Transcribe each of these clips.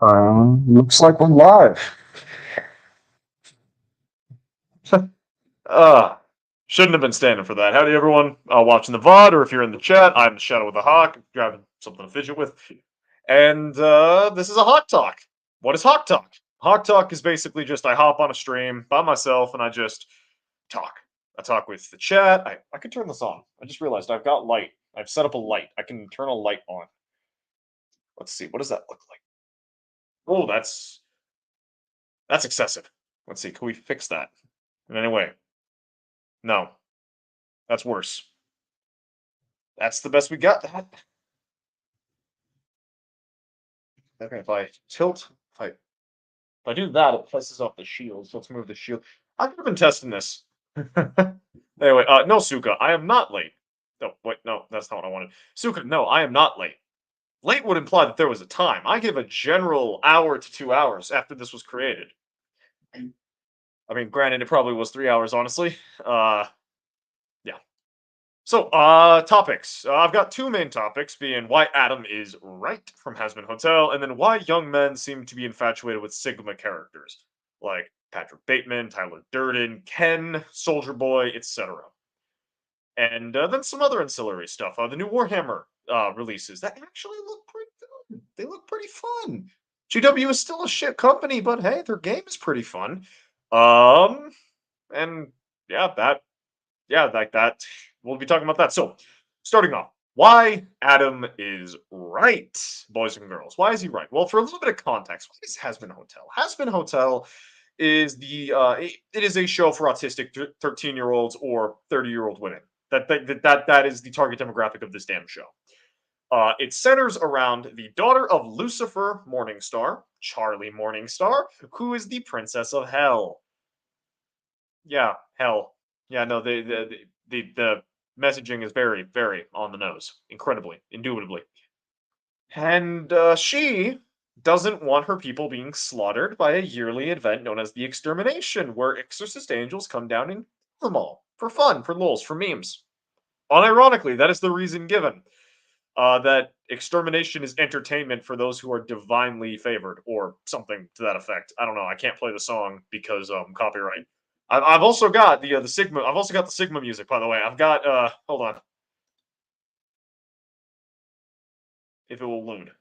Looks like we're live. Uh, shouldn't have been standing for that. Howdy, everyone. Watching the VOD, or if you're in the chat, I'm the Shadow with the Hawk, grabbing something to fidget with. And this is a Hawk Talk. What is Hawk Talk? Hawk Talk is basically just I hop on a stream by myself and I just talk. I talk with the chat. I can turn this on. I just realized I've got light. I've set up a light. I can turn a light on. Let's see. What does that look like? Oh, that's excessive. Let's see. Can we fix that in any way? No, that's worse. That's the best we got. Okay, if I tilt, if I do that, it pisses off the shield. So let's move the shield. I've been testing this. Anyway, no, Suka, I am not late. No, wait, no, that's not what I wanted. Suka, no, I am not late. Late would imply that there was a time. I give a general hour to 2 hours after this was created. I mean, granted, it probably was 3 hours, honestly. Yeah. So, topics. I've got two main topics, being why Adam is right from Hazbin Hotel, and then why young men seem to be infatuated with Sigma characters, like Patrick Bateman, Tyler Durden, Ken, Soldier Boy, etc. And then some other ancillary stuff. The new Warhammer releases that actually look pretty good. They look pretty fun. GW is still a shit company, but hey, their game is pretty fun. Um, and yeah, like that. We'll be talking about that. So, starting off, why Adam is right, boys and girls. Why is he right? Well, for a little bit of context, what is Hasbin Hotel? Hasbin Hotel is it is a show for autistic 13-year-olds or 30-year-old women. That is the target demographic of this damn show. It centers around the daughter of Lucifer Morningstar, Charlie Morningstar, who is the princess of Hell. Yeah, Hell. Yeah, no, the messaging is very, very on the nose, incredibly, indubitably. And she doesn't want her people being slaughtered by a yearly event known as the Extermination, where exorcist angels come down and kill them all for fun, for lulz, for memes. Unironically, that is the reason given. That extermination is entertainment for those who are divinely favored, or something to that effect. I don't know. I can't play the song because copyright. I've also got the Sigma. I've also got the Sigma music, by the way. I've got hold on, if it will load.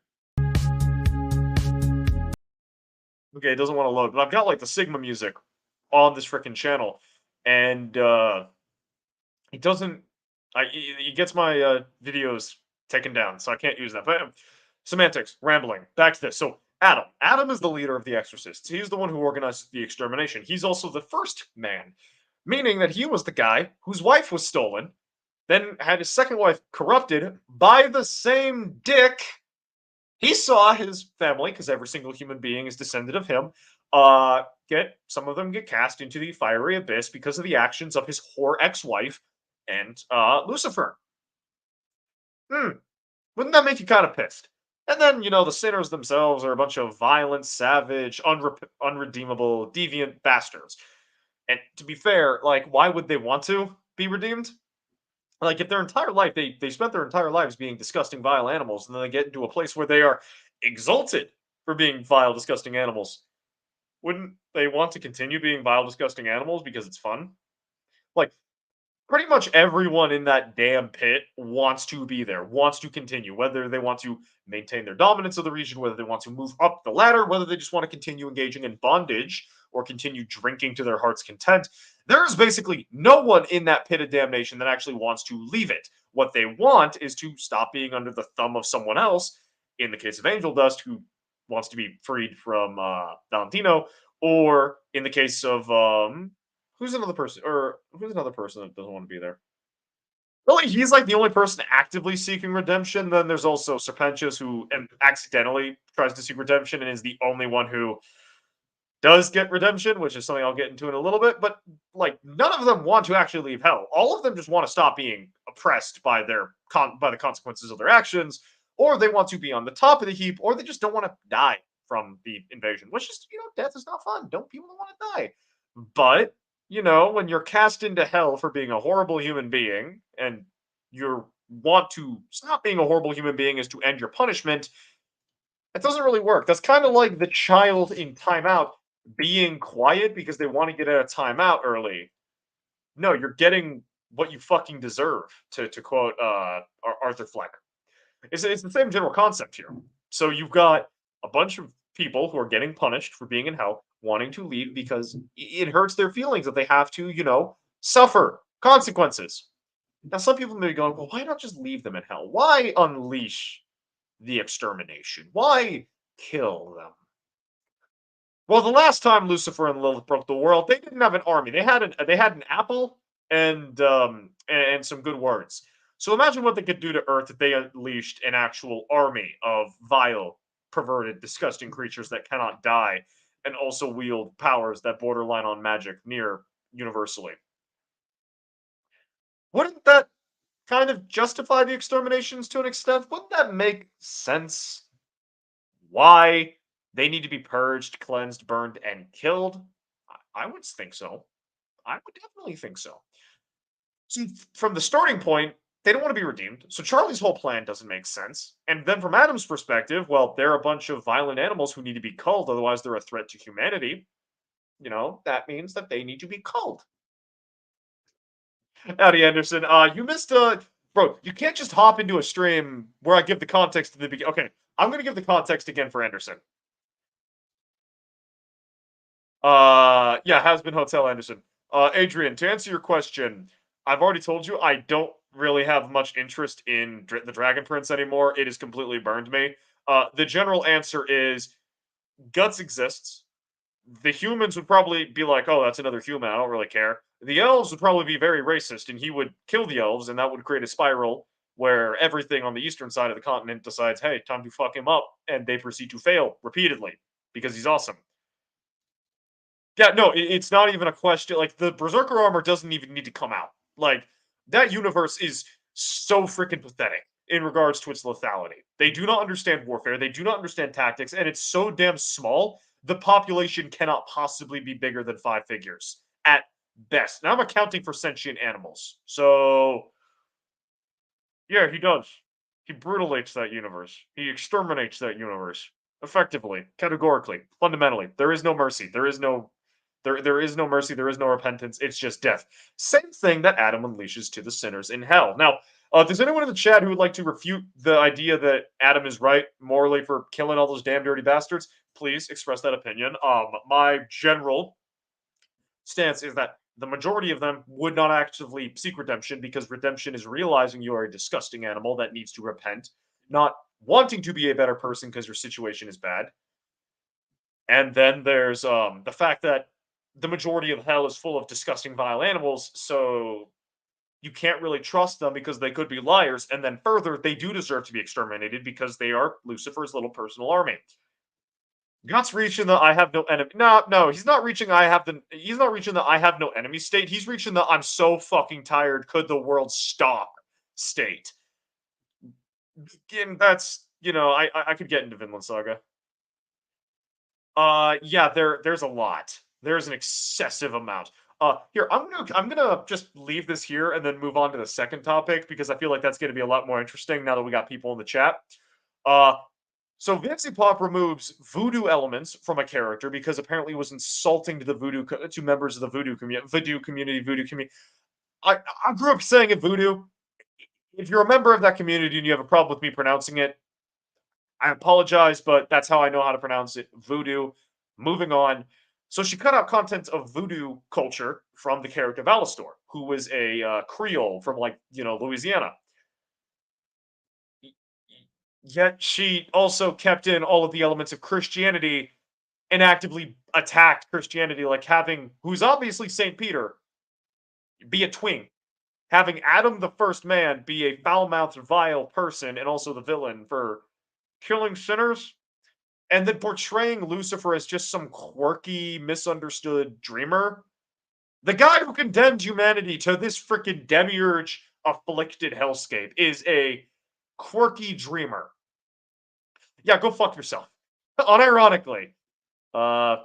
Okay, it doesn't want to load, but I've got like the Sigma music on this freaking channel, and it doesn't. It gets my videos taken down, so I can't use that. But semantics, rambling. Back to this. So Adam. Adam is the leader of the Exorcists. He's the one who organized the extermination. He's also the first man, meaning that he was the guy whose wife was stolen, then had his second wife corrupted by the same dick. He saw his family, because every single human being is descendant of him, get some of them get cast into the fiery abyss because of the actions of his whore ex-wife and Lucifer. Wouldn't that make you kind of pissed? And then, the sinners themselves are a bunch of violent, savage, unredeemable, deviant bastards. And to be fair, like, why would they want to be redeemed? Like, if their entire life, they spent their entire lives being disgusting, vile animals, and then they get into a place where they are exalted for being vile, disgusting animals, wouldn't they want to continue being vile, disgusting animals because it's fun? Like, pretty much everyone in that damn pit wants to be there, wants to continue, whether they want to maintain their dominance of the region, whether they want to move up the ladder, whether they just want to continue engaging in bondage or continue drinking to their heart's content. There is basically no one in that pit of damnation that actually wants to leave it. What they want is to stop being under the thumb of someone else, in the case of Angel Dust, who wants to be freed from Valentino, or in the case of who's another person, that doesn't want to be there? Really, he's like the only person actively seeking redemption. Then there's also Serpentius, who accidentally tries to seek redemption and is the only one who does get redemption, which is something I'll get into in a little bit. But like, none of them want to actually leave hell. All of them just want to stop being oppressed by by the consequences of their actions, or they want to be on the top of the heap, or they just don't want to die from the invasion. Which is, death is not fun. Don't people want to die? But when you're cast into hell for being a horrible human being, and you want to stop being a horrible human being is to end your punishment, It doesn't really work. That's kind of like the child in timeout being quiet because they want to get out of timeout early. No, you're getting what you fucking deserve, to quote Arthur Fleck. It's the same general concept here. So you've got a bunch of people who are getting punished for being in hell, wanting to leave because it hurts their feelings that they have to, suffer consequences. Now, some people may be going, well, why not just leave them in hell? Why unleash the extermination? Why kill them? Well, the last time Lucifer and Lilith broke the world, they didn't have an army. They had an apple and some good words. So imagine what they could do to Earth if they unleashed an actual army of vile, perverted, disgusting creatures that cannot die and also wield powers that borderline on magic near universally. Wouldn't that kind of justify the exterminations to an extent? Wouldn't that make sense? Why they need to be purged, cleansed, burned, and killed? I would think so. I would definitely think so. So from the starting point, they don't want to be redeemed. So Charlie's whole plan doesn't make sense. And then from Adam's perspective, well, they're a bunch of violent animals who need to be culled, otherwise they're a threat to humanity. That means that they need to be culled. Howdy, Anderson. You missed bro, you can't just hop into a stream where I give the context to the beginning. Okay, I'm gonna give the context again for Anderson. Yeah, has been Hotel Anderson. Adrian, to answer your question, I've already told you I don't really have much interest in the Dragon Prince anymore. It has completely burned me. The general answer is Guts exists. The humans would probably be like, "Oh, that's another human. I don't really care." The elves would probably be very racist, and he would kill the elves, and that would create a spiral where everything on the eastern side of the continent decides, "Hey, time to fuck him up," and they proceed to fail repeatedly because he's awesome. Yeah, no, it's not even a question. Like the Berserker armor doesn't even need to come out. Like that universe is so freaking pathetic in regards to its lethality. They do not understand warfare. They do not understand tactics, and it's so damn small. The population cannot possibly be bigger than 5 figures at best. Now I'm accounting for sentient animals. So yeah, he does. He brutalates that universe. He exterminates that universe effectively, categorically, fundamentally. There is no mercy. There is no mercy, there is no repentance, it's just death. Same thing that Adam unleashes to the sinners in hell. Now, if there's anyone in the chat who would like to refute the idea that Adam is right morally for killing all those damn dirty bastards, please express that opinion. My general stance is that the majority of them would not actively seek redemption because redemption is realizing you are a disgusting animal that needs to repent, not wanting to be a better person because your situation is bad. And then there's the fact that the majority of hell is full of disgusting, vile animals, so you can't really trust them because they could be liars. And then further, they do deserve to be exterminated because they are Lucifer's little personal army. God's reaching the I have no enemy. No, no, he's not reaching he's not reaching the I have no enemy state. He's reaching the I'm so fucking tired, could the world stop state. And that's I could get into Vinland Saga. Yeah, there's a lot. There's an excessive amount. Here I'm gonna just leave this here and then move on to the second topic because I feel like that's gonna be a lot more interesting now that we got people in the chat. Uh, so Fancy Pop removes voodoo elements from a character because apparently it was insulting to the to members of the voodoo community. I grew up saying it voodoo. If you're a member of that community and you have a problem with me pronouncing it, I apologize, but that's how I know how to pronounce it. Voodoo. Moving on. So she cut out content of voodoo culture from the character of Alastor, who was a Creole from Louisiana. Yet she also kept in all of the elements of Christianity and actively attacked Christianity, like having who's obviously Saint Peter be a twink, having Adam the first man be a foul-mouthed, vile person, and also the villain for killing sinners. And then portraying Lucifer as just some quirky, misunderstood dreamer. The guy who condemned humanity to this freaking demiurge afflicted hellscape is a quirky dreamer. Yeah, go fuck yourself. Unironically. Uh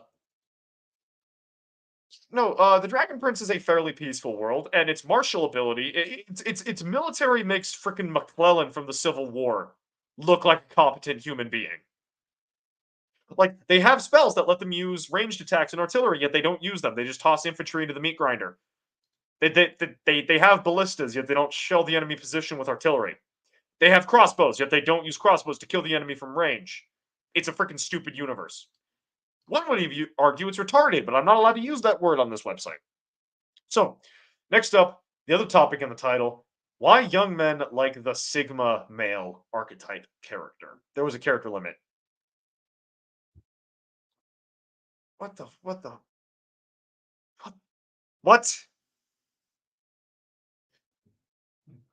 no, the Dragon Prince is a fairly peaceful world, and its martial ability, its military makes freaking McClellan from the Civil War look like a competent human being. Like, they have spells that let them use ranged attacks and artillery, yet they don't use them. They just toss infantry into the meat grinder. They have ballistas, yet they don't shell the enemy position with artillery. They have crossbows, yet they don't use crossbows to kill the enemy from range. It's a freaking stupid universe. One would argue it's retarded, but I'm not allowed to use that word on this website. So, next up, the other topic in the title: why young men like the Sigma male archetype character. There was a character limit. What the what?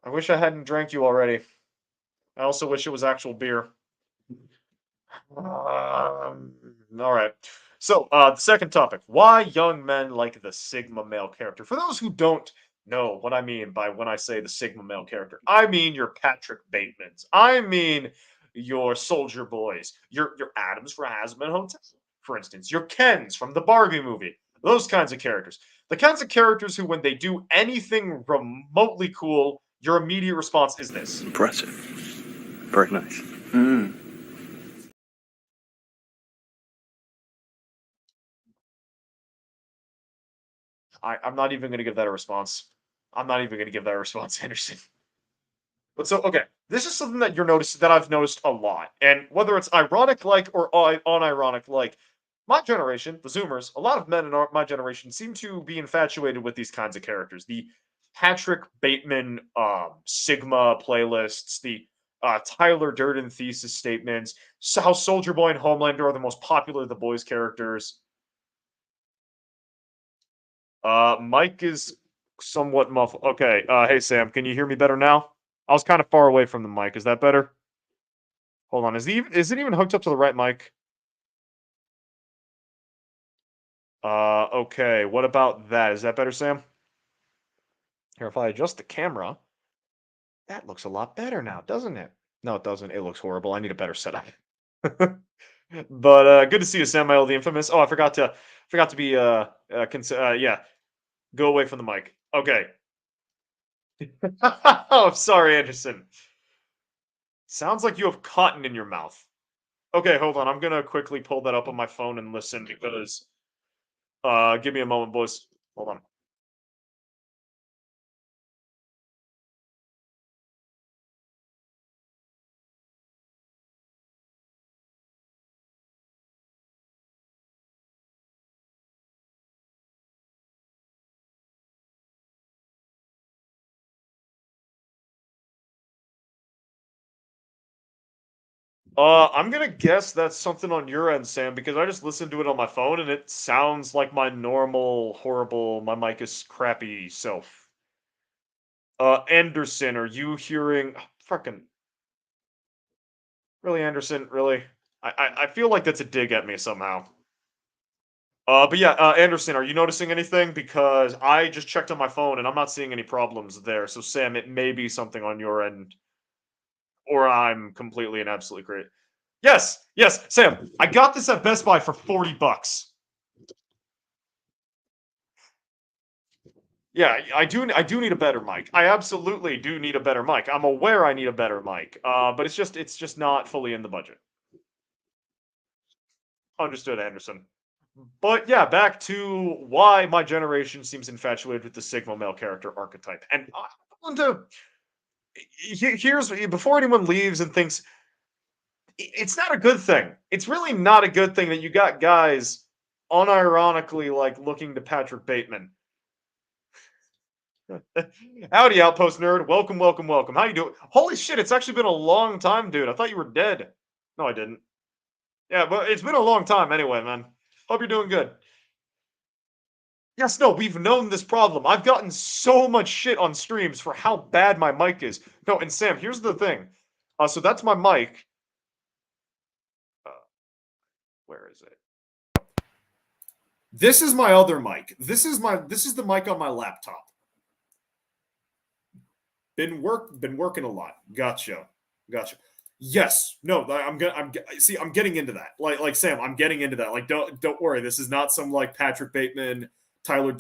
I wish I hadn't drank you already. I also wish it was actual beer. All right. So, the second topic: why young men like the Sigma male character. For those who don't know what I mean by when I say the Sigma male character, I mean your Patrick Batemans. I mean your Soldier Boys, your Adams for Hazbin Hotel, for instance, your Kens from the Barbie movie. Those kinds of characters. The kinds of characters who, when they do anything remotely cool, your immediate response is this. Impressive. Very nice. Mm. I'm not even going to give that a response. I'm not even going to give that a response, Anderson. But so, okay, this is something that I've noticed a lot, and whether it's ironic like or unironic like, my generation, the Zoomers, a lot of men in my generation seem to be infatuated with these kinds of characters. The Patrick Bateman Sigma playlists, the Tyler Durden thesis statements, how Soldier Boy and Homelander are the most popular of the boys' characters. Mike is somewhat muffled. Okay. Hey Sam, can you hear me better now? I was kind of far away from the mic. Is that better? Hold on. Is it even hooked up to the right mic? Okay. What about that? Is that better, Sam? Here, if I adjust the camera, that looks a lot better now, doesn't it? No, it doesn't. It looks horrible. I need a better setup. But good to see you, Samuel the Infamous. Oh, I forgot to be yeah. Go away from the mic. Okay. Oh, sorry, Anderson. Sounds like you have cotton in your mouth. Okay, hold on. I'm gonna quickly pull that up on my phone and listen because give me a moment, boys. Hold on. I'm gonna guess that's something on your end, Sam, because I just listened to it on my phone and it sounds like my normal, horrible, my mic is crappy self. Anderson, are you hearing? Fucking really, Anderson? Really? I feel like that's a dig at me somehow. But yeah, Anderson, are you noticing anything? Because I just checked on my phone and I'm not seeing any problems there. So Sam, it may be something on your end, or I'm completely and absolutely great. Yes, yes, Sam, I got this at Best Buy for $40. Yeah, I do need a better mic. I absolutely do need a better mic. I'm aware I need a better mic. But it's just not fully in the budget. Understood, Anderson. But yeah, back to why my generation seems infatuated with the Sigma male character archetype. And I want to here's before anyone leaves and thinks it's not a good thing. It's really not a good thing that you got guys unironically like looking to Patrick Bateman. Howdy, Outpost Nerd. Welcome, welcome, welcome. How you doing? Holy shit, it's actually been a long time, dude. I thought you were dead. No, I didn't. Yeah, but it's been a long time anyway, man. Hope you're doing good. Yes, no, we've known this problem. I've gotten so much shit on streams for how bad my mic is. No, and Sam, here's the thing. So that's my mic. Uh, where is it? This is my other mic. This is the mic on my laptop. Been working a lot. Gotcha. Yes. No, I'm getting into that. Like Sam, I'm getting into that. Like don't worry. This is not some like Patrick Bateman, Tyler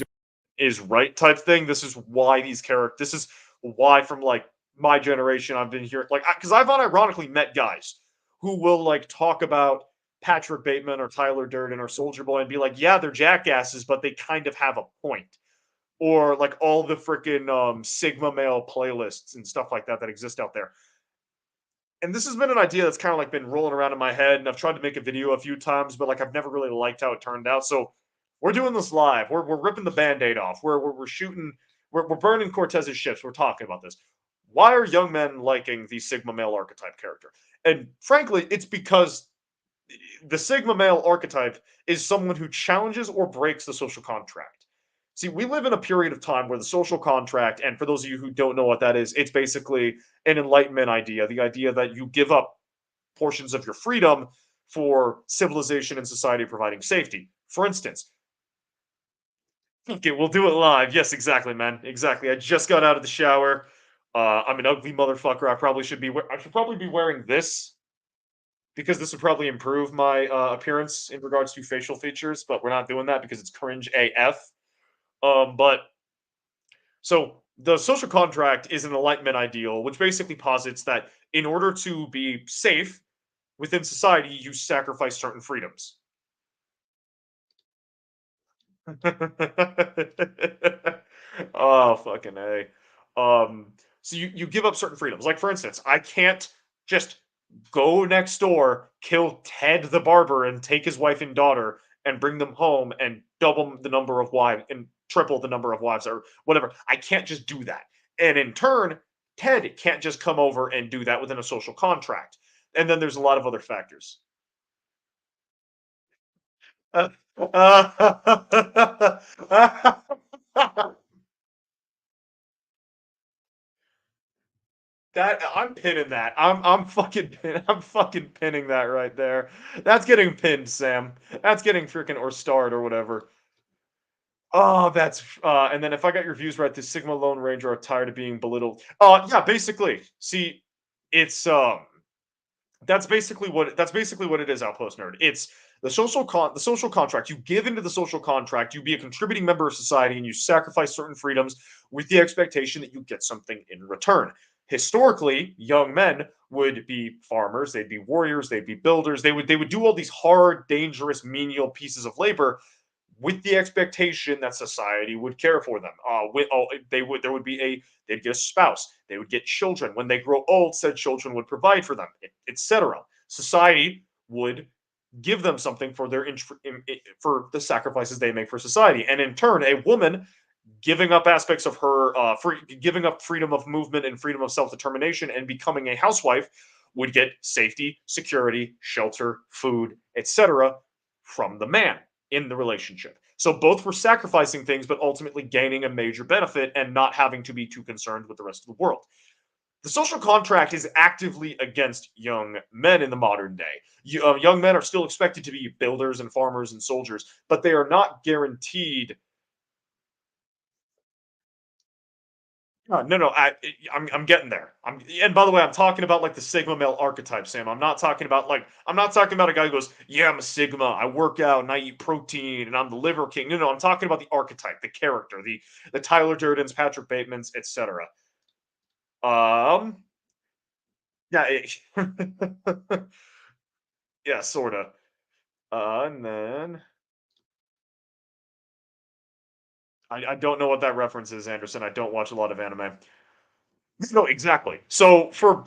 is right type thing. This is why these characters. This is why from like my generation I've been here like because I've unironically met guys who will like talk about Patrick Bateman or Tyler Durden or Soldier Boy and be like, yeah, they're jackasses, but they kind of have a point. Or like all the freaking Sigma male playlists and stuff like that that exist out there. And this has been an idea that's kind of like been rolling around in my head, and I've tried to make a video a few times, but like I've never really liked how it turned out. So we're doing this live. We're ripping the band-aid off. We're shooting, we're burning Cortez's ships. We're talking about this. Why are young men liking the Sigma male archetype character? And frankly, it's because the Sigma male archetype is someone who challenges or breaks the social contract. See, we live in a period of time where the social contract, and for those of you who don't know what that is, it's basically an enlightenment idea, the idea that you give up portions of your freedom for civilization and society providing safety. For instance, okay, we'll do it live. Yes, exactly, man. Exactly. I just got out of the shower. I'm an ugly motherfucker. I should probably be wearing this because this would probably improve my appearance in regards to facial features, but we're not doing that because it's cringe AF. But so the social contract is an enlightenment ideal, which basically posits that in order to be safe within society, you sacrifice certain freedoms. Oh, fucking A. So you give up certain freedoms. Like for instance, I can't just go next door, kill Ted the barber, and take his wife and daughter and bring them home and double the number of wives and triple the number of wives or whatever. I can't just do that. And in turn, Ted can't just come over and do that within a social contract. And then there's a lot of other factors. Uh, That I'm pinning that. I'm fucking pinning that right there. That's getting pinned, Sam. That's getting freaking or starred or whatever. Oh, that's and then if I got your views right, the Sigma Lone Ranger are tired of being belittled. Yeah, basically. See, it's that's basically what it is, Outpost Nerd. It's the social contract. You give into the social contract, you be a contributing member of society, and you sacrifice certain freedoms with the expectation that you get something in return. Historically, young men would be farmers, they'd be warriors, they'd be builders, they would do all these hard, dangerous, menial pieces of labor with the expectation that society would care for them. There would be they'd get a spouse, they would get children. When they grow old, said children would provide for them, etc. Society would give them something for for the sacrifices they make for society, and in turn, a woman giving up aspects of her giving up freedom of movement and freedom of self-determination and becoming a housewife would get safety, security, shelter, food, etc. from the man in the relationship. So both were sacrificing things, but ultimately gaining a major benefit and not having to be too concerned with the rest of the world. The social contract is actively against young men in the modern day. Young men are still expected to be builders and farmers and soldiers, but they are not guaranteed. No, I'm getting there. And by the way, I'm talking about like the Sigma male archetype, Sam. I'm not talking about a guy who goes, yeah, I'm a Sigma. I work out and I eat protein and I'm the liver king. No, I'm talking about the archetype, the character, the Tyler Durdens, Patrick Batemans, etc. Um, yeah, yeah, sorta. And then I don't know what that reference is, Anderson. I don't watch a lot of anime. No, exactly. So for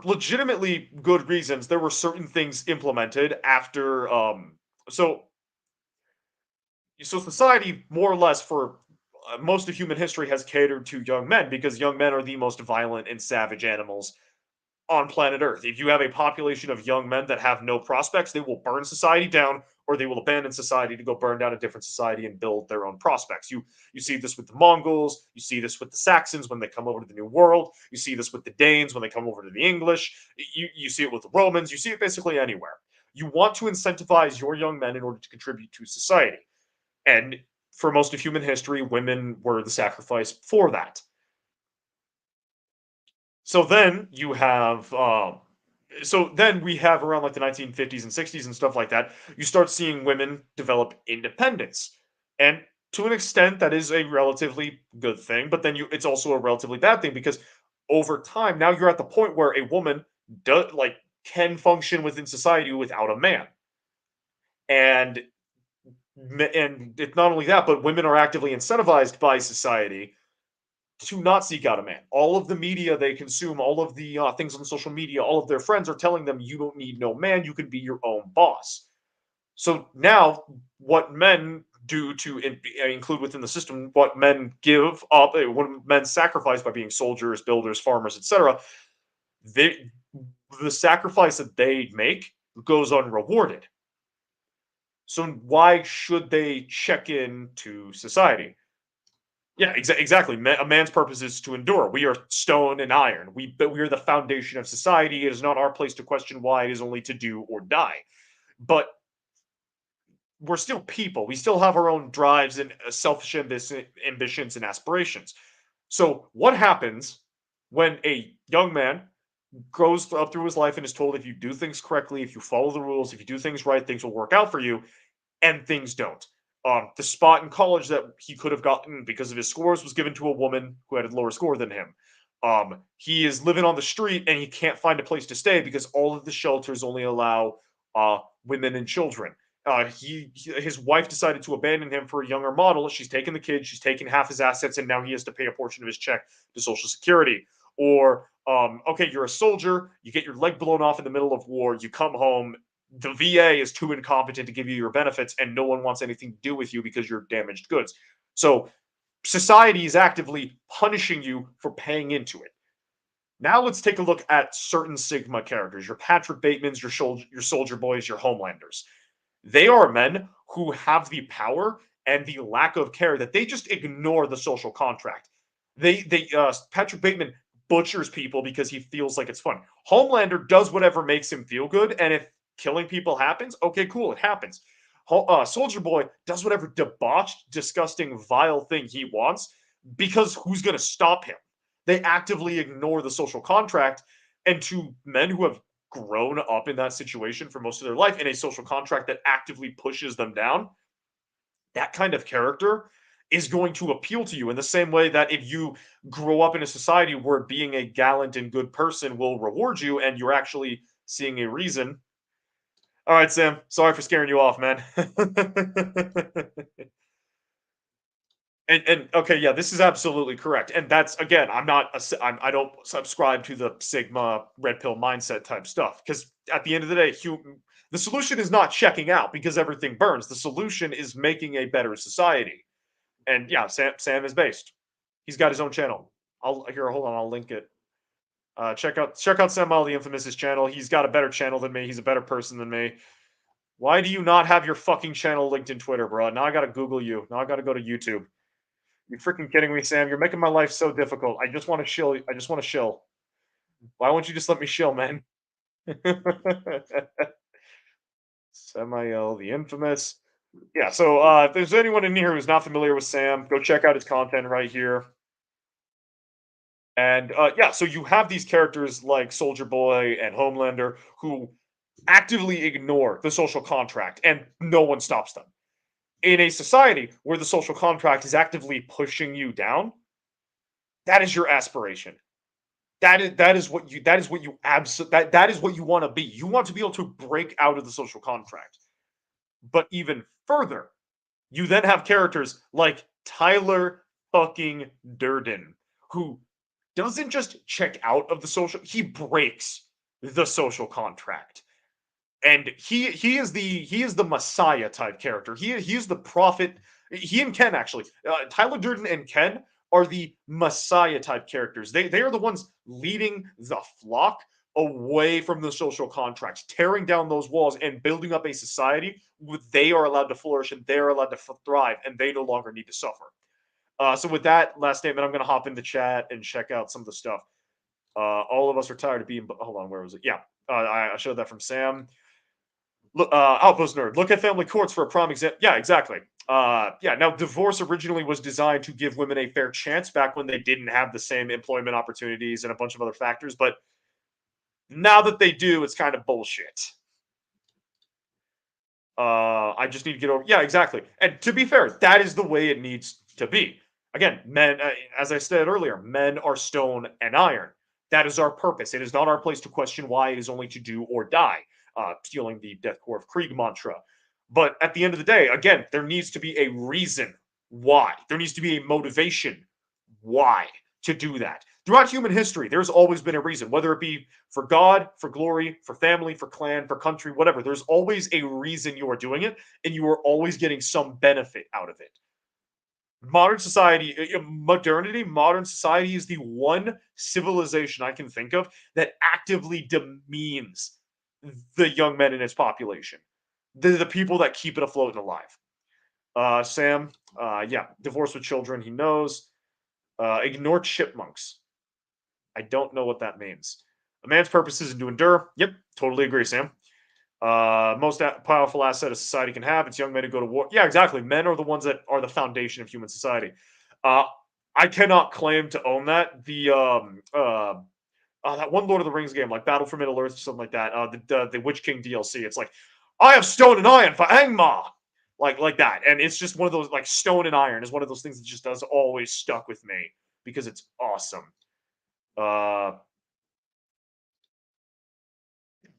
legitimately good reasons, there were certain things implemented after so so society more or less for most of human history has catered to young men because young men are the most violent and savage animals on planet Earth. If you have a population of young men that have no prospects, they will burn society down or they will abandon society to go burn down a different society and build their own prospects. You see this with the Mongols, you see this with the Saxons when they come over to the New World, you see this with the Danes when they come over to the English, you see it with the Romans, you see it basically anywhere. You want to incentivize your young men in order to contribute to society. And for most of human history, women were the sacrifice for that. So then you have so then we have around like the 1950s and 60s and stuff like that, you start seeing women develop independence. And to an extent that is a relatively good thing, but then it's also a relatively bad thing because over time now you're at the point where a woman does like can function within society without a man. And it's not only that, but women are actively incentivized by society to not seek out a man. All of the media they consume, all of the things on social media, all of their friends are telling them you don't need no man, you can be your own boss. So now, what men do to include within the system, what men give up, what men sacrifice by being soldiers, builders, farmers, etc., they the sacrifice that they make goes unrewarded. So why should they check in to society? Yeah, exactly. A man's purpose is to endure. We are stone and iron. We are the foundation of society. It is not our place to question why. It is only to do or die. But we're still people. We still have our own drives and selfish ambitions and aspirations. So what happens when a young man goes up through his life and is told if you do things correctly, if you follow the rules, if you do things right, things will work out for you, and things don't? The spot in college that he could have gotten because of his scores was given to a woman who had a lower score than him. He is living on the street and he can't find a place to stay because all of the shelters only allow women and children. His wife decided to abandon him for a younger model. She's taken the kid, she's taken half his assets, and now he has to pay a portion of his check to Social Security. Or okay, you're a soldier, you get your leg blown off in the middle of war, you come home, the VA is too incompetent to give you your benefits, and no one wants anything to do with you because you're damaged goods. So society is actively punishing you for paying into it. Now let's take a look at certain Sigma characters, your Patrick Batemans, your Soldier Boys, your Homelanders. They are men who have the power and the lack of care that they just ignore the social contract. Patrick Bateman butchers people because he feels like it's fun. Homelander does whatever makes him feel good, and if killing people happens, okay, cool, it happens. Soldier Boy does whatever debauched, disgusting, vile thing he wants because who's going to stop him? They actively ignore the social contract, and to men who have grown up in that situation for most of their life in a social contract that actively pushes them down, that kind of character is going to appeal to you in the same way that if you grow up in a society where being a gallant and good person will reward you and you're actually seeing a reason. All right, Sam, sorry for scaring you off, man. And okay, yeah, this is absolutely correct. And that's again, I don't subscribe to the Sigma red pill mindset type stuff because at the end of the day, the solution is not checking out because everything burns. The solution is making a better society. And yeah, Sam is based. He's got his own channel. Hold on, I'll link it. Check out Sam Mile the Infamous' channel. He's got a better channel than me. He's a better person than me. Why do you not have your fucking channel linked in Twitter, bro? Now I gotta Google you. Now I gotta go to YouTube. You freaking kidding me, Sam? You're making my life so difficult. I just want to chill. I just want to chill. Why won't you just let me chill, man? Samael the Infamous. Yeah, so if there's anyone in here who's not familiar with Sam, go check out his content right here. And yeah, so you have these characters like Soldier Boy and Homelander who actively ignore the social contract, and no one stops them. In a society where the social contract is actively pushing you down, that is your aspiration. That is what you want to be. You want to be able to break out of the social contract. But even further, you then have characters like Tyler fucking Durden, who doesn't just check out of the social, he breaks the social contract. And he is the Messiah type character. He is the prophet. He and Ken actually, Tyler Durden and Ken are the Messiah type characters. They are the ones leading the flock away from the social contracts, tearing down those walls and building up a society where they are allowed to flourish and they are allowed to thrive and they no longer need to suffer. So with that last statement, I'm going to hop into chat and check out some of the stuff. All of us are tired of being. Hold on, where was it? Yeah, I showed that from Sam. Look, Outpost Nerd. Look at family courts for a prime example. Yeah, exactly. Yeah. Now, divorce originally was designed to give women a fair chance back when they didn't have the same employment opportunities and a bunch of other factors. But now that they do, it's kind of bullshit. I just need to get over. Yeah, exactly. And to be fair, that is the way it needs to be. Again, men, as I said earlier, men are stone and iron. That is our purpose. It is not our place to question why. It is only to do or die, stealing the Deathcore of Krieg mantra. But at the end of the day, again, there needs to be a reason why. There needs to be a motivation why to do that. Throughout human history, there's always been a reason, whether it be for God, for glory, for family, for clan, for country, whatever. There's always a reason you are doing it, and you are always getting some benefit out of it. Modern society, modern society is the one civilization I can think of that actively demeans the young men in its population. They're the people that keep it afloat and alive. Sam, yeah, divorce with children, he knows. Ignore chipmunks. I don't know what that means. A man's purpose isn't to endure. Yep, totally agree, Sam. Most powerful asset a society can have. It's young men who go to war. Yeah, exactly. Men are the ones that are the foundation of human society. Uh, I cannot claim to own that. That one Lord of the Rings game, like Battle for Middle Earth or something like that. The Witch King DLC. It's like, I have stone and iron for Angmar, like that. And it's just one of those, like, stone and iron is one of those things that just does always stuck with me because it's awesome.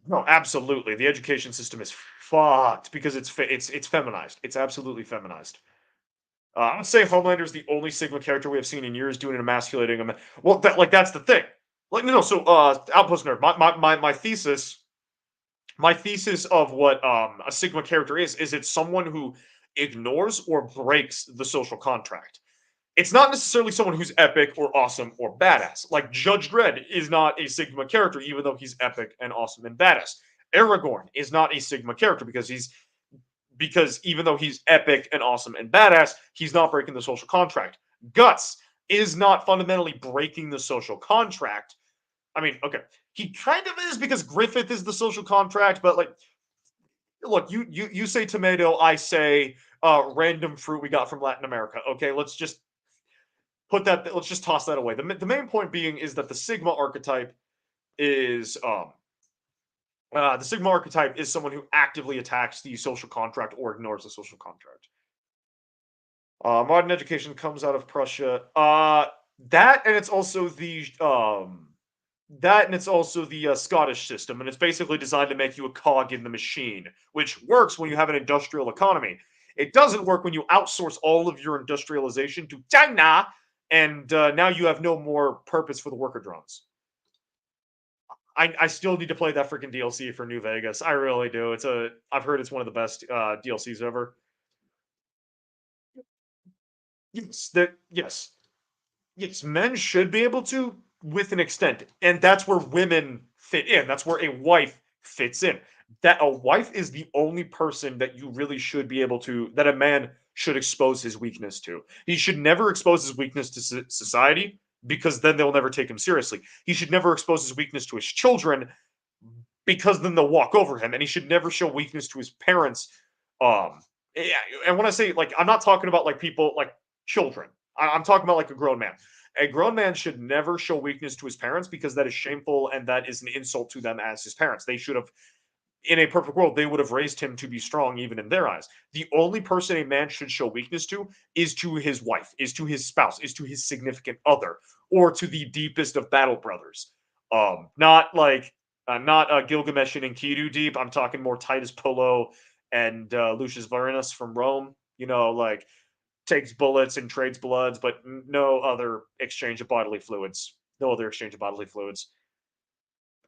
No, absolutely. The education system is fucked because it's feminized. It's absolutely feminized. I would say Homelander is the only Sigma character we have seen in years doing an emasculating him. Well, that's the thing. Like, no, so Outpost Nerd, my thesis of what a Sigma character is it's someone who ignores or breaks the social contract. It's not necessarily someone who's epic or awesome or badass. Like Judge Dredd is not a Sigma character, even though he's epic and awesome and badass. Aragorn is not a Sigma character because even though he's epic and awesome and badass, he's not breaking the social contract. Guts is not fundamentally breaking the social contract. I mean, okay, he kind of is because Griffith is the social contract, but like, look, you say tomato, I say random fruit we got from Latin America. Okay, let's just let's just toss that away. The main point being is that the Sigma archetype is someone who actively attacks the social contract or ignores the social contract. Modern education comes out of Prussia. That and it's also the Scottish system, and it's basically designed to make you a cog in the machine, which works when you have an industrial economy. It doesn't work when you outsource all of your industrialization to China, and now you have no more purpose for the worker drones. I still need to play that freaking DLC for New Vegas. I really do. I've heard it's one of the best DLCs ever. Yes, men should be able to, with an extent, and that's where women fit in. That's where a wife fits in. That a wife is the only person that you really should be able to, that a man should expose his weakness to. He should never expose his weakness to society because then they'll never take him seriously. He should never expose his weakness to his children because then they'll walk over him, and he should never show weakness to his parents. Yeah, and when I say, like, I'm not talking about like people like children. I'm talking about like a grown man. A grown man should never show weakness to his parents because that is shameful and that is an insult to them as his parents. They should have, in a perfect world, they would have raised him to be strong even in their eyes. The only person a man should show weakness to is to his wife, is to his spouse, is to his significant other, or to the deepest of battle brothers. Not like not Gilgamesh and Enkidu deep. I'm talking more Titus Pullo and Lucius Varinus from Rome. You know, like takes bullets and trades bloods, but no other exchange of bodily fluids. No other exchange of bodily fluids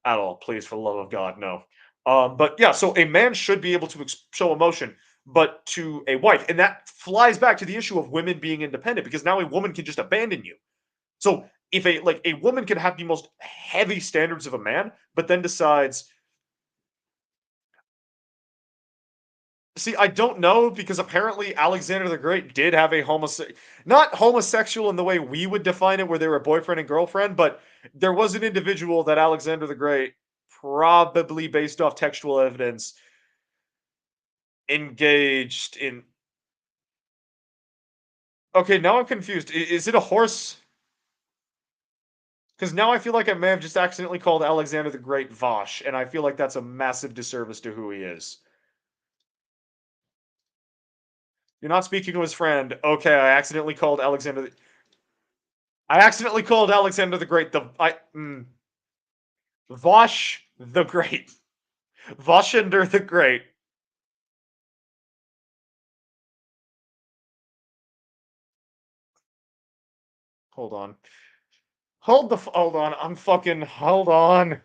at all. Please, for the love of God, no. But yeah, so a man should be able to show emotion, but to a wife, and that flies back to the issue of women being independent because now a woman can just abandon you. So if a woman can have the most heavy standards of a man, but then decides, see, I don't know because apparently Alexander the Great did have a not homosexual in the way we would define it, where they were boyfriend and girlfriend, but there was an individual that Alexander the Great, probably based off textual evidence, engaged in. Okay, now I'm confused. Is it a horse? Because now I feel like I may have just accidentally called Alexander the Great Vosh, and I feel like that's a massive disservice to who he is. You're not speaking to his friend. Okay, I accidentally called Alexander the Great Vosh the Great. Voshinder the Great. Hold on. Hold on. Hold on.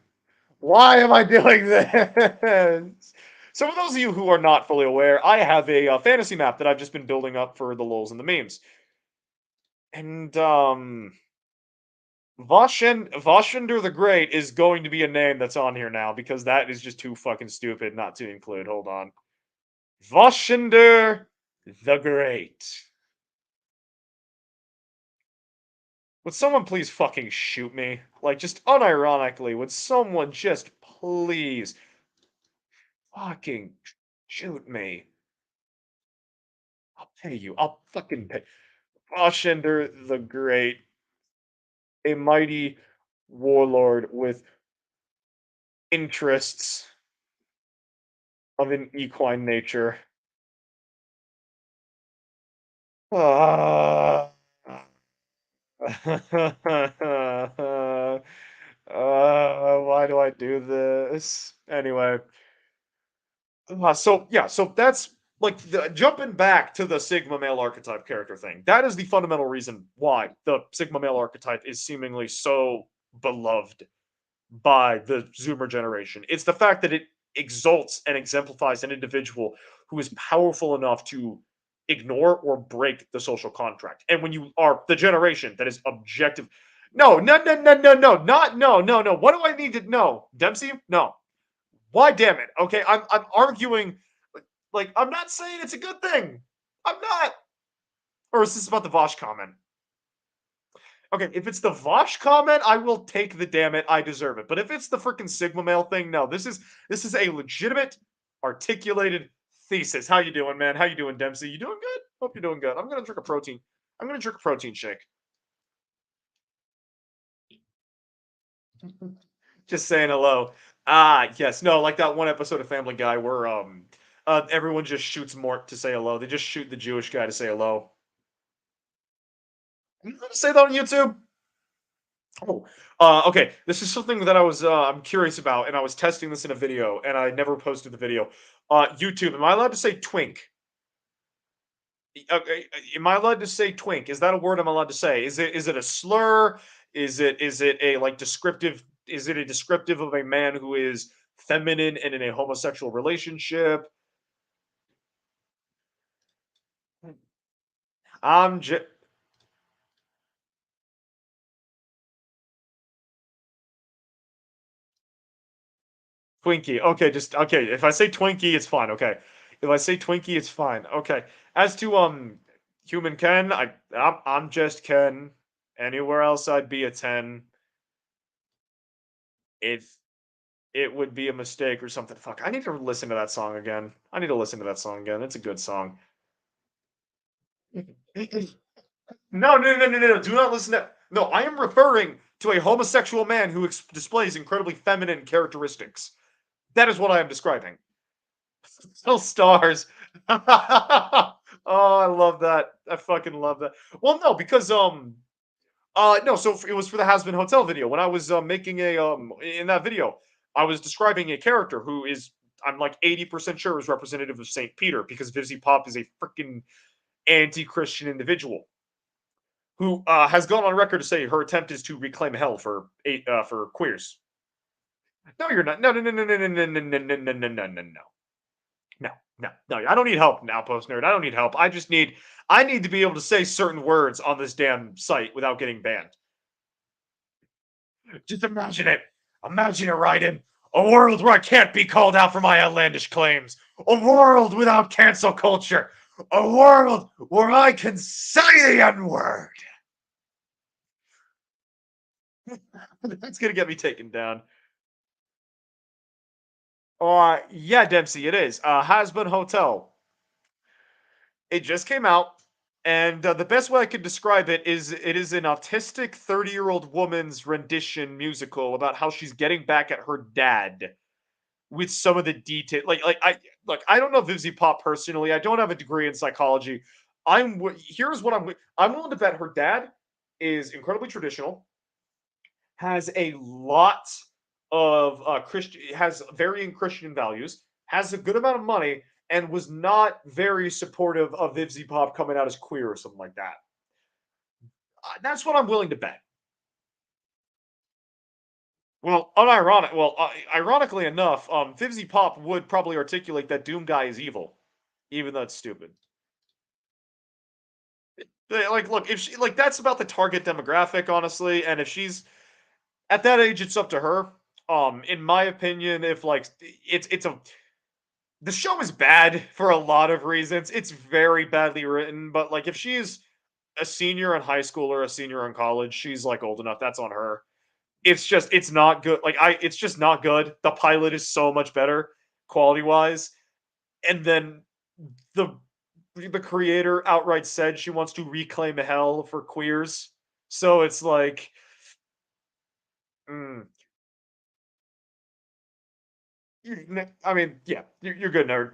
Why am I doing this? So, for those of you who are not fully aware, I have a fantasy map that I've just been building up for the lols and the memes. And, Voshinder the Great is going to be a name that's on here now because that is just too fucking stupid not to include. Hold on. Voshinder the Great. Would someone please fucking shoot me? Like, just unironically, would someone just please fucking shoot me? I'll pay you. I'll fucking pay. Voshinder the Great, a mighty warlord with interests of an equine nature. Ah. Why do I do this? Anyway, so yeah, so that's like jumping back to the Sigma male archetype character thing. That is the fundamental reason why the Sigma male archetype is seemingly so beloved by the Zoomer generation. It's the fact that it exalts and exemplifies an individual who is powerful enough to ignore or break the social contract. And when you are the generation that is objective, no. What do I need to know, Dempsey? No. Why damn it? Okay, I'm arguing like I'm not saying it's a good thing. I'm not. Or is this about the Vosh comment? Okay, if it's the Vosh comment, I will take the damn it. I deserve it. But if it's the freaking Sigma male thing, no. This is a legitimate, articulated thesis. How you doing, man? How you doing, Dempsey? You doing good? Hope you're doing good. I'm gonna drink a protein. I'm gonna drink a protein shake. Just saying hello. Ah, yes. No, like that one episode of Family Guy where everyone just shoots Mort to say hello. They just shoot the Jewish guy to say hello. You gonna say that on YouTube? Oh, okay. This is something that I'm curious about, and I was testing this in a video, and I never posted the video. YouTube, am I allowed to say twink? Am I allowed to say twink? Is that a word I'm allowed to say? Is it a slur? Is it a like descriptive? Is it a descriptive of a man who is feminine and in a homosexual relationship? I'm just Twinkie. Okay, just okay. If I say Twinkie, it's fine. Okay. If I say Twinkie, it's fine. Okay. As to human Ken, I'm just Ken. Anywhere else I'd be a 10. If it would be a mistake or something. Fuck. I need to listen to that song again. I need to listen to that song again. It's a good song. No. Do not listen to No, I am referring to a homosexual man who displays incredibly feminine characteristics. That is what I am describing. Still stars. Oh, I love that. I fucking love that. Well, no, because no, so it was for the Has Been Hotel video. When I was making a in that video, I was describing a character who is I'm like 80% sure is representative of Saint Peter because Vivzy Pop is a freaking anti-Christian individual who has gone on record to say her attempt is to reclaim hell for queers. No, you're not. No. No. I don't need help now, post nerd. I don't need help. I need to be able to say certain words on this damn site without getting banned. Just imagine it. Imagine it, Raiden. A world where I can't be called out for my outlandish claims. A world without cancel culture. A world where I can say the N-word. That's gonna get me taken down. Yeah, Dempsey, it is. Has Been Hotel. It just came out, and the best way I could describe it is it is an autistic 30-year-old woman's rendition musical about how she's getting back at her dad with some of the detail. I don't know Vivzy Pop personally. I don't have a degree in psychology. Here's what I'm willing to bet her dad is incredibly traditional, has a lot of Christian, has varying Christian values, has a good amount of money, and was not very supportive of Vivzy Pop coming out as queer or something like that. That's what I'm willing to bet. Well, ironically enough, Vivzy Pop would probably articulate that Doom guy is evil, even though it's stupid. Like, look, if she like that's about the target demographic, honestly, and if she's at that age, it's up to her. In my opinion, if like it's a the show is bad for a lot of reasons. It's very badly written, but like if she's a senior in high school or a senior in college, she's like old enough. That's on her. It's not good. It's just not good. The pilot is so much better quality wise, and then the the creator outright said she wants to reclaim hell for queers. So it's like, mm, I mean, yeah, you're good, nerd.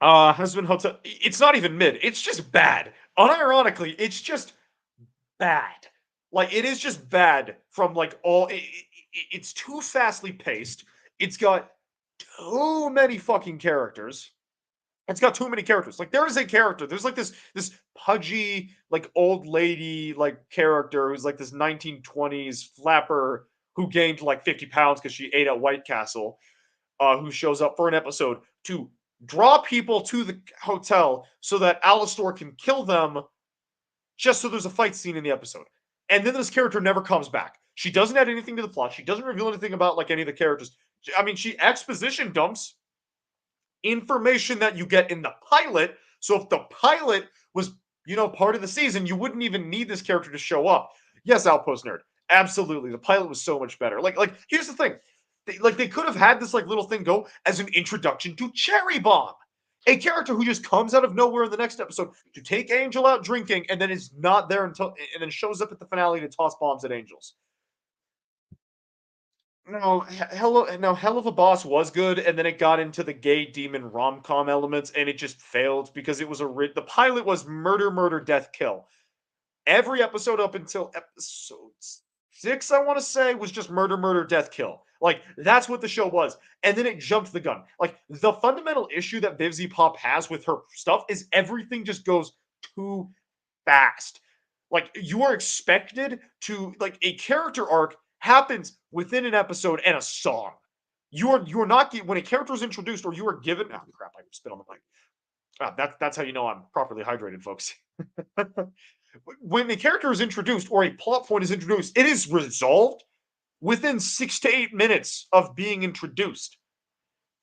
Husband Hotel. It's not even mid. It's just bad. Unironically, it's just bad. Like it is just bad from like it's too fastly paced. It's got too many fucking characters. It's got too many characters. Like there is a character. There's like this pudgy like old lady like character who's like this 1920s flapper who gained like 50 pounds because she ate at White Castle. Who shows up for an episode to draw people to the hotel so that Alastor can kill them just so there's a fight scene in the episode. And then this character never comes back. She doesn't add anything to the plot. She doesn't reveal anything about like any of the characters. I mean, she exposition dumps information that you get in the pilot. So if the pilot was, part of the season, you wouldn't even need this character to show up. Yes, Outpost Nerd. Absolutely. The pilot was so much better. Like here's the thing. They could have had this like little thing go as an introduction to Cherry Bomb, a character who just comes out of nowhere in the next episode to take Angel out drinking and then is not there until and then shows up at the finale to toss bombs at angels. No, Hell of a Boss was good, and then it got into the gay demon rom com elements, and it just failed because it was the pilot was murder, murder, death, kill. Every episode up until episode 6, I want to say, was just murder, murder, death, kill. Like that's what the show was, and then it jumped the gun. Like the fundamental issue that Vivzy Pop has with her stuff is everything just goes too fast. Like you are expected to like a character arc happens within an episode and a song. You're not when a character is introduced or you are given. Oh crap! I spit on the mic. That's how you know I'm properly hydrated, folks. When the character is introduced or a plot point is introduced, it is resolved within 6 to 8 minutes of being introduced.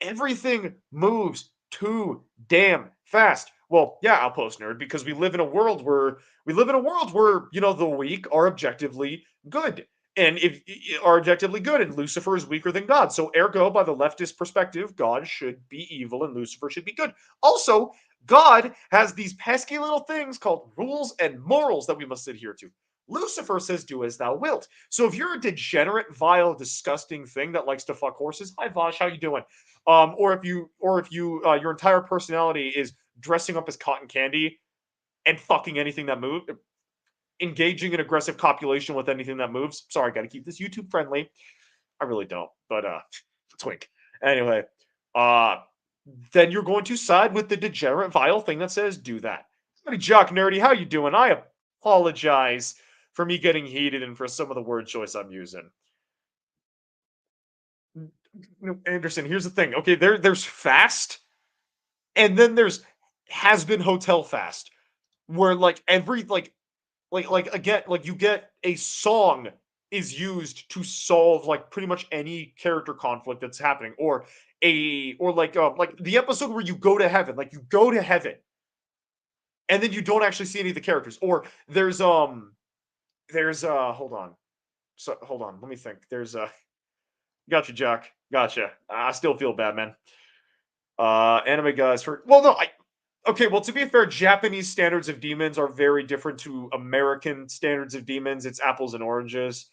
Everything moves too damn fast. Well, yeah, Outpost Nerd, because we live in a world where the weak are objectively good, and if are objectively good, and Lucifer is weaker than God. So, ergo, by the leftist perspective, God should be evil and Lucifer should be good. Also, God has these pesky little things called rules and morals that we must adhere to. Lucifer says, "Do as thou wilt." So, if you're a degenerate, vile, disgusting thing that likes to fuck horses, hi Vosh, how you doing? Or if you your entire personality is dressing up as cotton candy and fucking anything that moves, engaging in aggressive copulation with anything that moves. Sorry, got to keep this YouTube friendly. I really don't, but twink. Anyway, uh, then you're going to side with the degenerate, vile thing that says do that. Hey, Jock Nerdy, how you doing? I apologize for me getting heated and for some of the word choice I'm using. Anderson, here's the thing. Okay, there's fast, and then there's has been hotel fast, where like every like again like you get a song is used to solve like pretty much any character conflict that's happening, or like the episode where you go to heaven, like you go to heaven, and then you don't actually see any of the characters, or there's hold on, so hold on, let me think. Gotcha, Jack. Gotcha. I still feel bad, man. Anime guys for well, no, I okay. Well, to be fair, Japanese standards of demons are very different to American standards of demons. It's apples and oranges.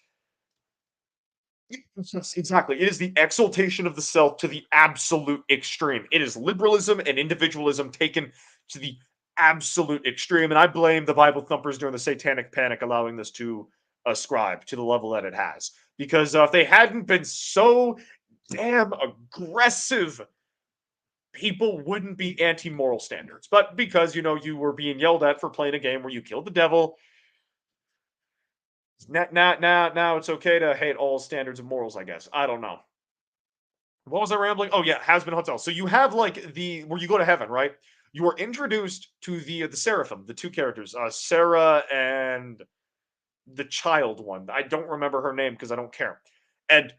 Yes, exactly. It is the exaltation of the self to the absolute extreme. It is liberalism and individualism taken to the absolute extreme. And I blame the Bible thumpers during the Satanic Panic allowing this to ascribe to the level that it has. because if they hadn't been so damn aggressive, people wouldn't be anti-moral standards. But because you were being yelled at for playing a game where you killed the devil, now it's okay to hate all standards of morals, I guess. I don't know. What was I rambling? Oh yeah, Has Been Hotel. So you have like the where you go to heaven, right? You are introduced to the seraphim, the two characters, Sarah and the child one. I don't remember her name because I don't care. And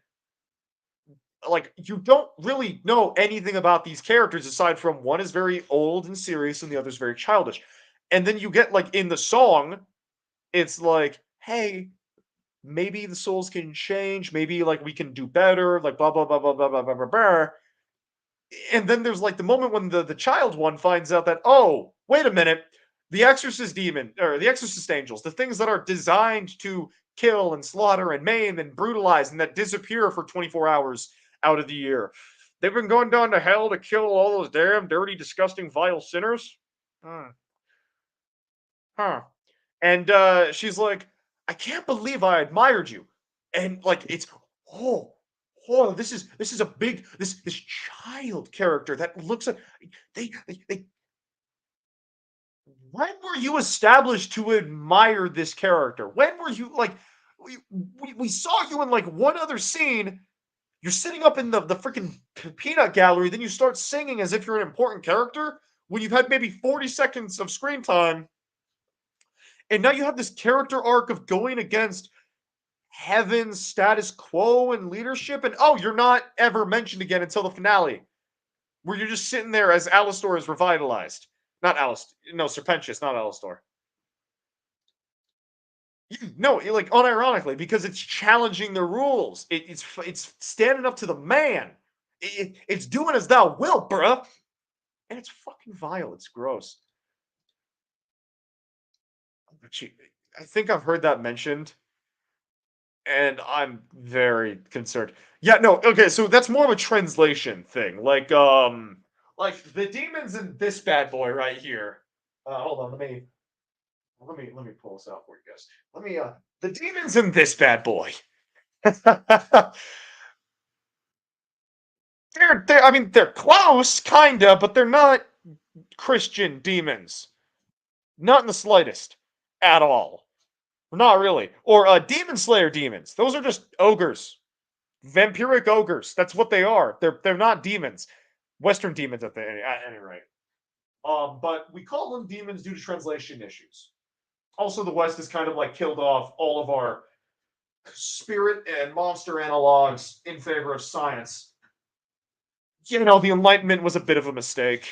like you don't really know anything about these characters aside from one is very old and serious and the other is very childish. And then you get like in the song, it's like, hey, maybe the souls can change, maybe like we can do better, like blah blah blah blah blah blah blah blah. Blah. And then there's like the moment when the child one finds out that, oh, wait a minute, the exorcist demon or the exorcist angels, the things that are designed to kill and slaughter and maim and brutalize and that disappear for 24 hours out of the year, they've been going down to hell to kill all those damn dirty, disgusting, vile sinners. Hmm. Huh. And she's like, I can't believe I admired you. And like it's oh, this is a big this child character that looks at they when were you established to admire this character? When were you like we saw you in like one other scene. You're sitting up in the freaking peanut gallery, then you start singing as if you're an important character when you've had maybe 40 seconds of screen time. And now you have this character arc of going against heaven's status quo and leadership. And oh, you're not ever mentioned again until the finale, where you're just sitting there as Alastor is revitalized. Not Alastor. No, Serpentius, not Alastor. No, like unironically, because it's challenging the rules. It's standing up to the man. It's doing as thou wilt, bruh. And it's fucking vile. It's gross. I think I've heard that mentioned, and I'm very concerned. Yeah, no, okay, so that's more of a translation thing. Like the demons in this bad boy right here. Hold on, let me pull this out for you guys. Let me the demons in this bad boy. they're I mean they're close, kinda, but they're not Christian demons. Not in the slightest. At all. Not really. Or Demon Slayer demons. Those are just ogres. Vampiric ogres. That's what they are. They're not demons. Western demons at any rate. But we call them demons due to translation issues. Also, the West has kind of like killed off all of our spirit and monster analogs in favor of science. The Enlightenment was a bit of a mistake.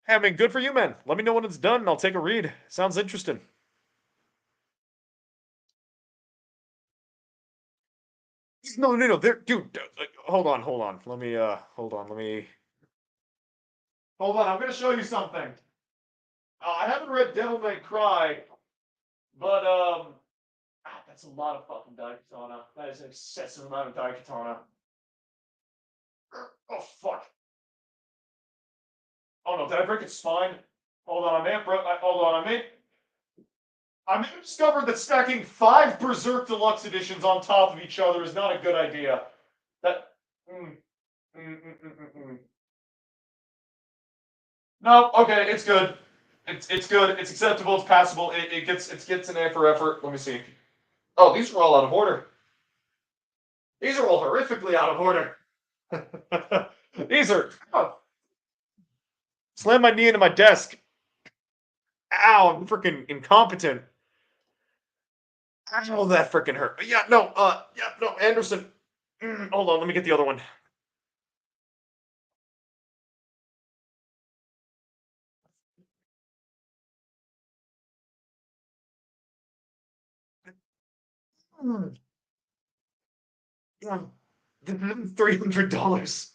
Hey, I mean, good for you, man. Let me know when it's done and I'll take a read. Sounds interesting. No. Dude, hold on. Hold on. Hold on. I'm gonna show you something. I haven't read Devil May Cry, but that's a lot of fucking Daikatana. That is an excessive amount of Daikatana. Oh fuck. Oh no, did I break its spine? Hold on, I may have discovered that stacking 5 Berserk Deluxe editions on top of each other is not a good idea. That. No, okay, it's good. It's good. It's acceptable. It's passable. It gets an A for effort. Let me see. Oh, these are all out of order. These are all horrifically out of order. These are. Oh. Slam my knee into my desk. Ow, I'm freaking incompetent. Ow, that freaking hurt. Yeah, no, Anderson. Hold on, let me get the other one. $300.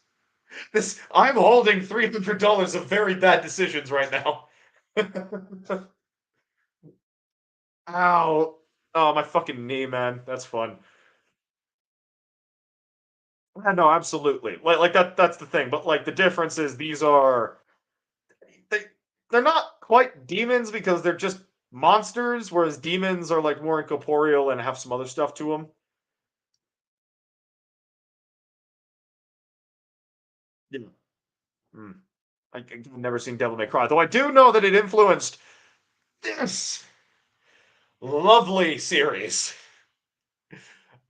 I'm holding $300 of very bad decisions right now. Ow. Oh, my fucking knee, man. That's fun. Yeah, no, absolutely. Like that's the thing. But like the difference is these are they they're not quite demons because they're just monsters, whereas demons are like more incorporeal and have some other stuff to them. Yeah. Hmm. I've never seen Devil May Cry, though I do know that it influenced this lovely series.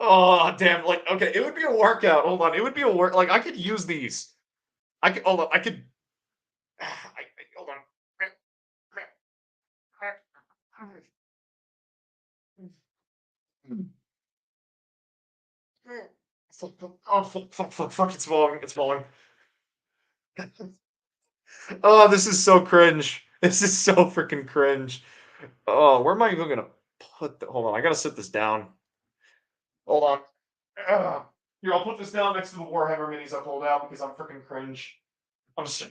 Oh, damn. Like, okay, it would be a workout. Hold on. It would be a work. Like, I could use these. I could, hold on. I could, hold on. Oh, fuck. It's falling. It's falling. Oh, this is so cringe. This is so freaking cringe. Oh, where am I even gonna put the, hold on. I gotta sit this down. Hold on. Ugh. Here, I'll put this down next to the Warhammer minis I pulled out because I'm freaking cringe. I'm just.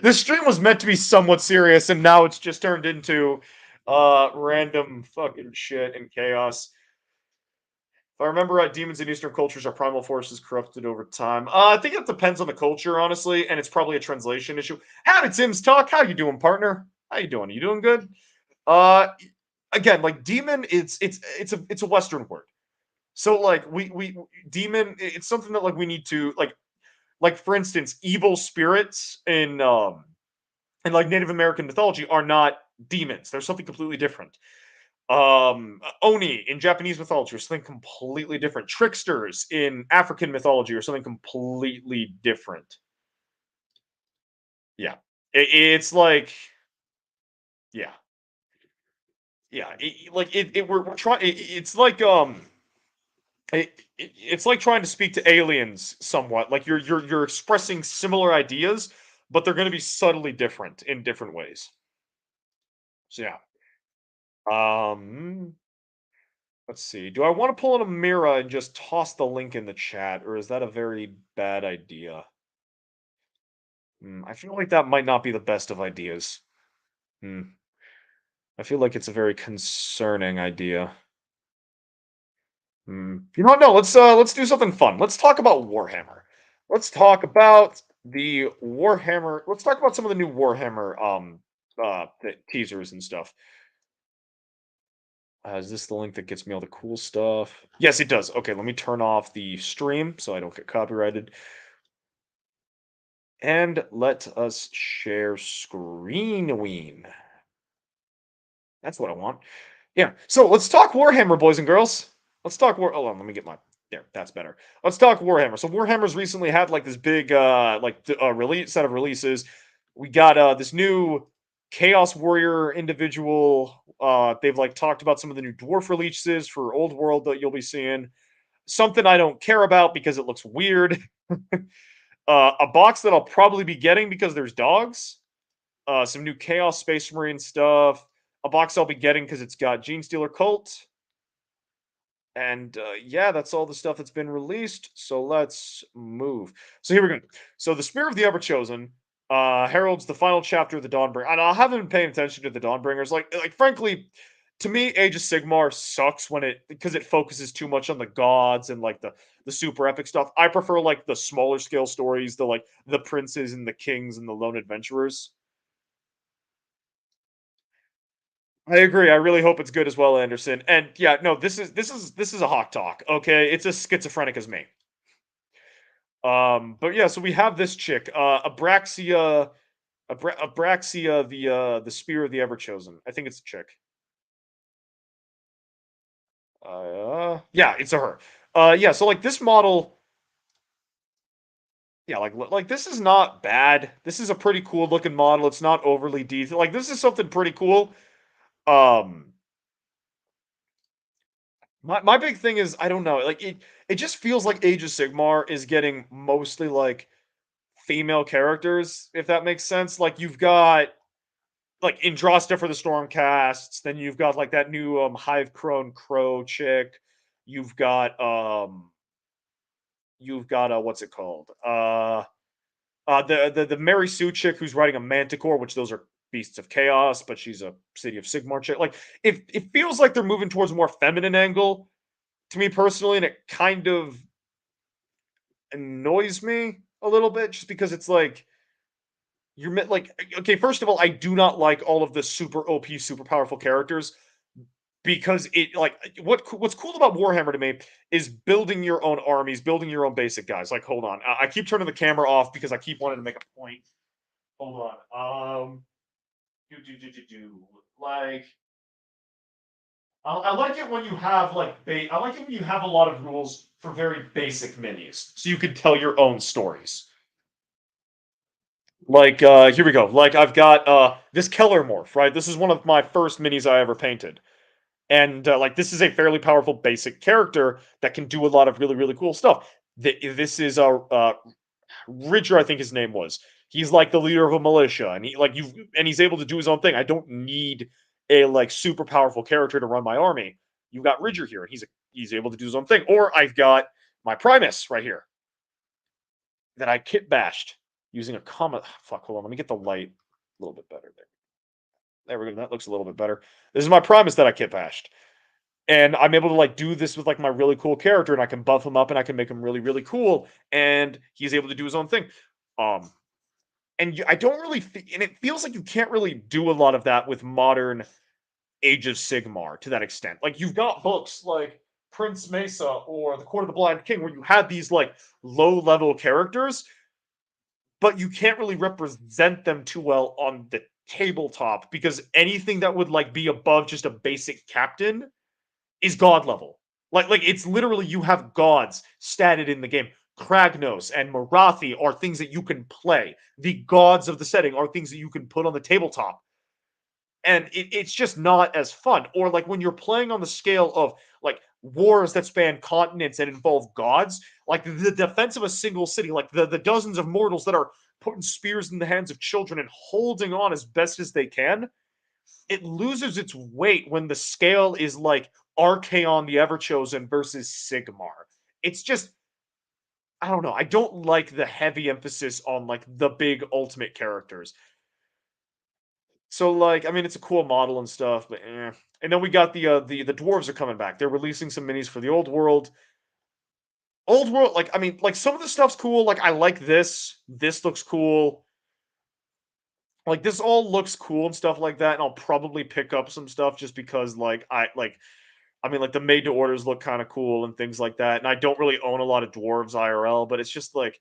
This stream was meant to be somewhat serious, and now it's just turned into random fucking shit and chaos. If I remember right, demons in Eastern cultures are primal forces corrupted over time. I think it depends on the culture, honestly, and it's probably a translation issue. Howdy, Tim's talk. How you doing, partner? How you doing? You doing good? Uh, Again, like demon, it's a Western word. So like we demon, it's something that like we need to like for instance, evil spirits in like Native American mythology are not demons. They're something completely different. Oni in Japanese mythology are something completely different. Tricksters in African mythology are something completely different. Yeah. It's like yeah. Yeah, we're trying. It's like it's like trying to speak to aliens somewhat. Like you're expressing similar ideas, but they're going to be subtly different in different ways. So yeah. Um, let's see. Do I want to pull in a Mira and just toss the link in the chat, or is that a very bad idea? I feel like that might not be the best of ideas. Hmm. I feel like it's a very concerning idea. You know what? No, let's do something fun. Let's talk about Warhammer. Let's talk about the Warhammer. Let's talk about some of the new Warhammer teasers and stuff. Is this the link that gets me all the cool stuff? Yes, it does. Okay, let me turn off the stream so I don't get copyrighted. And let us share screen. That's what I want. Yeah. So let's talk Warhammer, boys and girls. Let's talk War. Oh, let me get my. There, that's better. Let's talk Warhammer. So Warhammer's recently had like this big release set of releases. We got this new Chaos Warrior individual. They've like talked about some of the new dwarf releases for Old World that you'll be seeing. Something I don't care about because it looks weird. A box that I'll probably be getting because there's dogs. Some new Chaos Space Marine stuff. A box I'll be getting because it's got Genestealer Cult. And yeah, that's all the stuff that's been released. So let's move. So here we go. So the Spear of the Everchosen heralds the final chapter of the Dawnbringer. And I haven't been paying attention to the Dawnbringers. Like frankly, to me, Age of Sigmar sucks when it because it focuses too much on the gods and like the super epic stuff. I prefer like the smaller scale stories, the like the princes and the kings and the lone adventurers. I agree. I really hope it's good as well, Anderson. And yeah, no, this is a hawk talk. Okay, it's as schizophrenic as me. But yeah, so we have this chick, Abraxia, the Spear of the Everchosen. I think it's a chick. Yeah, it's a her. Yeah, so like this model, yeah, like this is not bad. This is a pretty cool looking model. It's not overly detailed. Like this is something pretty cool. Um, my big thing is I don't know, like it just feels like Age of Sigmar is getting mostly like female characters, if that makes sense. Like you've got like Indrasta for the Stormcasts, then you've got like that new Hive Crone Crow chick. You've got what's it called? The Mary Sue chick who's riding a Manticore, which those are Beasts of Chaos, but she's a City of Sigmar chick. Like it feels like they're moving towards a more feminine angle to me personally, and it kind of annoys me a little bit just because it's like Like, okay, first of all, I do not like all of the super OP, super powerful characters because it like what's cool about Warhammer to me is building your own armies, building your own basic guys. Like, hold on, I keep turning the camera off because I keep wanting to make a point. Hold on, like I like it when you have like I like it when you have a lot of rules for very basic minis, so you can tell your own stories. Like, here we go. Like, I've got this Keller morph, right? This is one of my first minis I ever painted. And like, this is a fairly powerful basic character that can do a lot of really, really cool stuff. This is Ridger, I think his name was. He's like the leader of a militia, and he's able to do his own thing. I don't need a like super powerful character to run my army. You've got Ridger here, and he's able to do his own thing. Or I've got my Primus right here that I kit bashed using a comma. Fuck, hold on. Let me get the light a little bit better there. There we go. That looks a little bit better. This is my Primus that I kit bashed. And I'm able to like do this with like my really cool character, and I can buff him up and I can make him really, really cool. And he's able to do his own thing. Um, I don't really, and it feels like you can't really do a lot of that with modern Age of Sigmar to that extent. Like you've got books like Prince Mesa or The Court of the Blind King, where you had these like low level characters, but you can't really represent them too well on the tabletop because anything that would like be above just a basic captain is god level. Like it's literally you have gods statted in the game. Kragnos and Marathi are things that you can play. The gods of the setting are things that you can put on the tabletop. And it's just not as fun. Or like when you're playing on the scale of like wars that span continents and involve gods, like the defense of a single city, like the dozens of mortals that are putting spears in the hands of children and holding on as best as they can, it loses its weight when the scale is like Archaon the Everchosen versus Sigmar. It's just, I don't know. I don't like the heavy emphasis on like the big ultimate characters. So like, I mean, it's a cool model and stuff, but And then we got the dwarves are coming back. They're releasing some minis for the old world. Old world, like I mean, like some of the stuff's cool. Like I like this. This looks cool. Like this all looks cool and stuff like that. And I'll probably pick up some stuff just because I mean, like the made to orders look kind of cool and things like that. And I don't really own a lot of dwarves IRL, but it's just like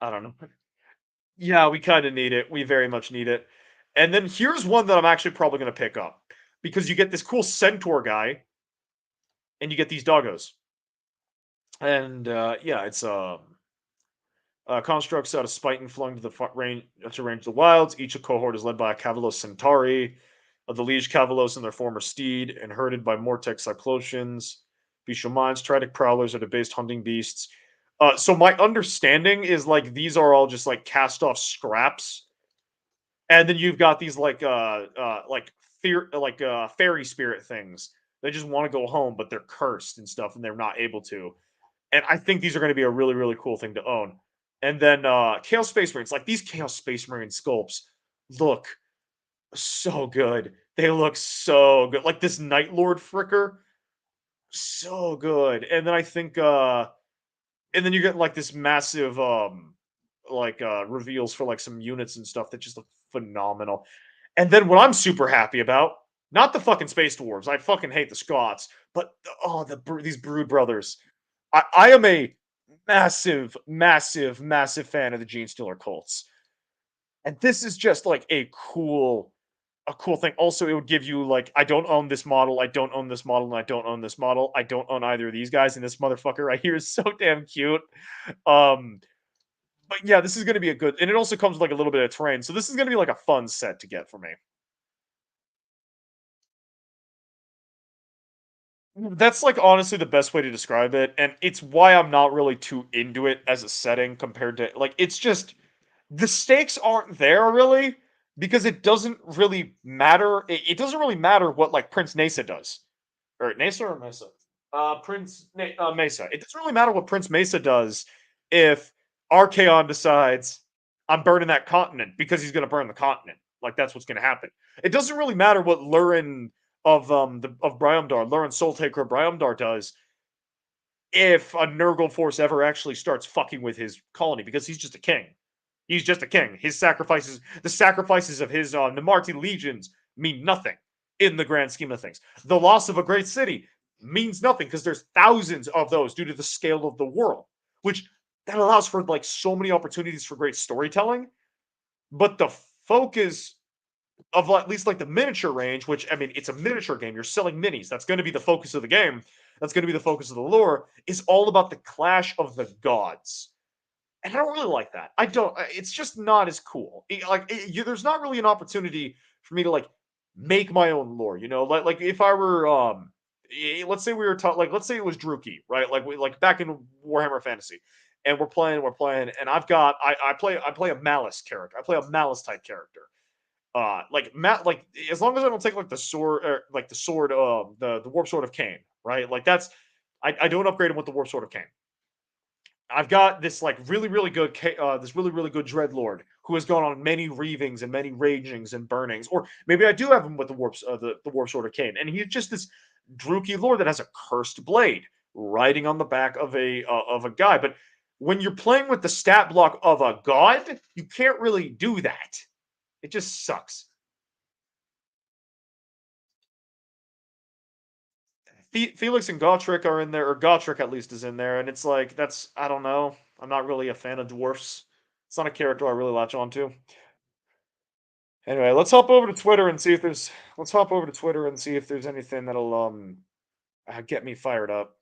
I don't know. Yeah, we kind of need it. We very much need it. And then here's one that I'm actually probably going to pick up because you get this cool centaur guy and you get these doggos. And yeah, it's constructs out of spite and flung to the range of the wilds. Each cohort is led by a Cavalos Centauri of the Liege Cavalos and their former steed, and herded by Mortex Cyclotians. Bestial Minds, Tritic Prowlers are debased hunting beasts. So my understanding is like these are all just like cast off scraps, and then you've got these like fairy spirit things. They just want to go home, but they're cursed and stuff, and they're not able to. And I think these are going to be a really, really cool thing to own. And then Chaos Space Marines, like these Chaos Space Marine sculpts look so good. They look so good. Like this Night Lord Fricker, so good. And then I think and then you get like this massive reveals for like some units and stuff that just look phenomenal. And then what I'm super happy about, not the fucking Space Dwarves. I fucking hate the Scots, but these Brood Brothers. I am a massive, massive, massive fan of the Gene Stealer cults. And this is just like a cool thing. Also, it would give you like, I don't own this model, I don't own this model, and I don't own this model. I don't own either of these guys, and this motherfucker right here is so damn cute. Um, but yeah, this is gonna be a good, and it also comes with like a little bit of terrain. So this is gonna be like a fun set to get for me. That's like honestly the best way to describe it, and it's why I'm not really too into it as a setting compared to like it's just the stakes aren't there really because it doesn't really matter. It doesn't really matter what like Prince Nasa does or Nasa or Mesa. Mesa. It doesn't really matter what Prince Mesa does if Archaon decides I'm burning that continent because he's going to burn the continent. Like that's what's going to happen. It doesn't really matter what Lurin of Bryumdar, Lurin Soul Taker of Bryumdar does if a Nurgle force ever actually starts fucking with his colony, because he's just a king. He's just a king. His sacrifices, the sacrifices of his Namarti legions mean nothing in the grand scheme of things. The loss of a great city means nothing because there's thousands of those due to the scale of the world, which that allows for like so many opportunities for great storytelling. But the focus of at least like the miniature range, which I mean, it's a miniature game. You're selling minis. That's going to be the focus of the game. That's going to be the focus of the lore. Is all about the clash of the gods. And I don't really like that. I don't. It's just not as cool. There's not really an opportunity for me to like make my own lore. You know, like if I were let's say we were taught like let's say it was Druchii, right? Like back in Warhammer Fantasy, and we're playing, and I play a Malice character. I play a Malice type character. Like as long as I don't take like the sword or like the sword the warp sword of Cain, right? Like that's I don't upgrade him with the warp sword of Cain. I've got this like really really good this really really good Dreadlord who has gone on many reavings and many ragings and burnings, or maybe I do have him with the warp sword of Cain, and he's just this Druchii lord that has a cursed blade riding on the back of a guy. But when you're playing with the stat block of a god, you can't really do that. It just sucks. Felix and Gotrek are in there, or Gotrek at least is in there, and it's like that's I don't know. I'm not really a fan of dwarfs. It's not a character I really latch onto. Anyway, let's hop over to Twitter and see if there's anything that'll get me fired up.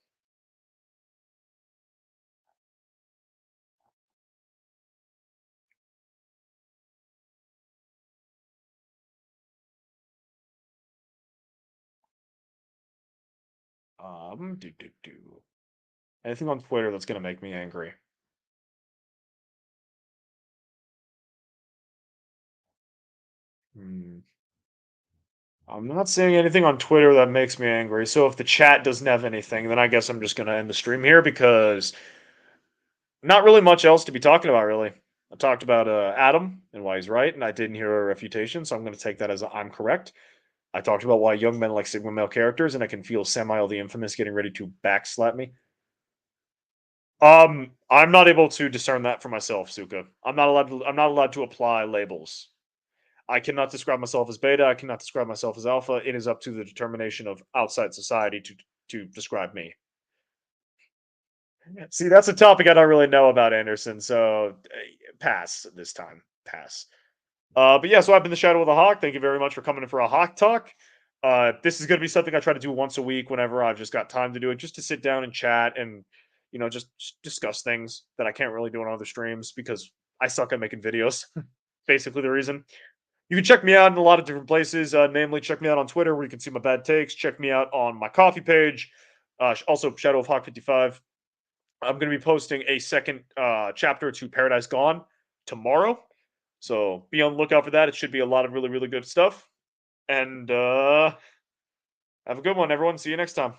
Do. Anything on Twitter that's gonna make me angry. Hmm. I'm not seeing anything on Twitter that makes me angry. So if the chat doesn't have anything, then I guess I'm just gonna end the stream here because not really much else to be talking about, really. I talked about Adam and why he's right, and I didn't hear a refutation, so I'm going to take that as I'm correct. I talked about why young men like Sigma male characters, and I can feel Samael the Infamous getting ready to backslap me. I'm not able to discern that for myself, Suka. I'm not allowed to apply labels. I cannot describe myself as beta. I cannot describe myself as alpha. It is up to the determination of outside society to describe me. See, that's a topic I don't really know about, Anderson. So pass this time. Pass. But yeah, so I've been the Shadow of the Hawk. Thank you very much for coming in for a Hawk Talk. This is going to be something I try to do once a week whenever I've just got time to do it, just to sit down and chat and, just discuss things that I can't really do on other streams because I suck at making videos. Basically, the reason. You can check me out in a lot of different places. Namely, check me out on Twitter where you can see my bad takes. Check me out on my coffee page. Also, Shadow of Hawk 55. I'm going to be posting a second chapter to Paradise Gone tomorrow. So be on the lookout for that. It should be a lot of really, really good stuff. And have a good one, everyone. See you next time.